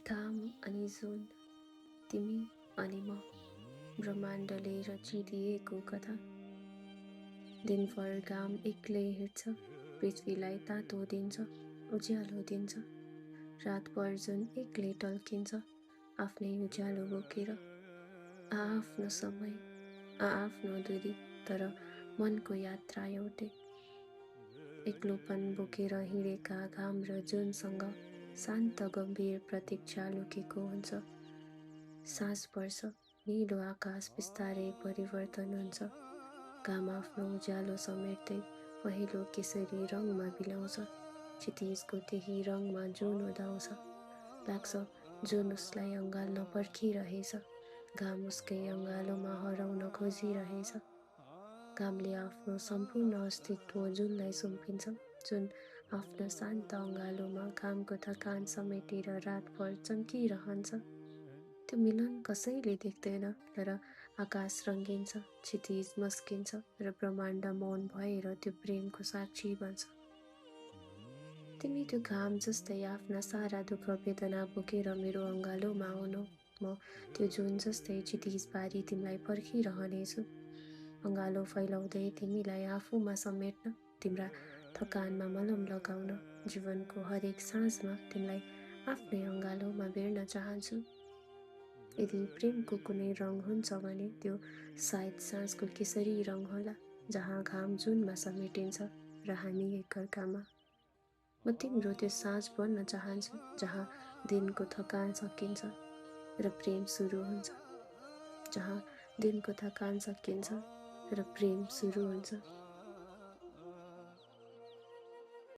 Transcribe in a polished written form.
घाम अनि जुन, तिमी अनि म, ब्रह्माण्डले रचिदिएको कथा। दिनभर घाम एक्लै हिँड्छ, पृथ्वीलाई तातो दिन्छ, उज्यालो दिन्छ। रातभर जुन एक्लै टल्किन्छ, आफ्नै उज्यालो बोकेर। आआफ्नो समय, आआफ्नो दूरी, तर मनको यात्रा एउटै। एक्लोपन बोकेर हिँडेका घाम र जुनसँग शान्त गम्भीर प्रतीक्षा लुकेको हुन्छ। साँझ पर्छ, निलो आकाश बिस्तारै परिवर्तन हुन्छ। घाम आफ्नो उज्यालो समेट्दै पहेँलो केसरी रङमा बिलाउँछ। क्षितिजको त्यही रङमा जुन उदाउँछ। लाग्छ जुन उसलाई अँगाल्न पर्खिरहेछ। घाम उसकै अँगालोमा हराउन खोजिरहेछ। घामले आफ्नो सम्पूर्ण अस्तित्व जुनलाई सुम्पिन्छ। जुन आफ्नो शान्त अँगालोमा घामको थकान समेटेर रातभर चम्किरहन्छ। त्यो मिलन कसैले देख्दैन, तर आकाश रङ्गिन्छ, क्षितिज मस्किन्छ र ब्रह्माण्ड मौन भएर त्यो प्रेमको साक्षी बन्छ। तिमी त्यो घाम जस्तै आफ्ना सारा दुःख वेदना बोकेर मेरो अँगालोमा आउनु। म त्यो जुन जस्तै क्षितिज पारी तिमीलाई पर्खिरहनेछु। अँगालो फैलाउँदै तिमीलाई आफूमा समेट्न, तिम्रा थकानमा मलम लगाउन, जीवनको हरेक साँझमा तिमीलाई आफ्नै अँगालोमा बेर्न चाहन्छु। यदि प्रेमको कुनै रङ हुन्छ भने त्यो सायद साँझको केसरी रङ होला, जहाँ घाम जुनमा समेटिन्छ र हामी एकअर्कामा। म तिम्रो त्यो साँझ बन्न चाहन्छु, जहाँ दिनको थकान सकिन्छ र प्रेम सुरु हुन्छ। जहाँ दिनको थकान सकिन्छ र प्रेम सुरु हुन्छ।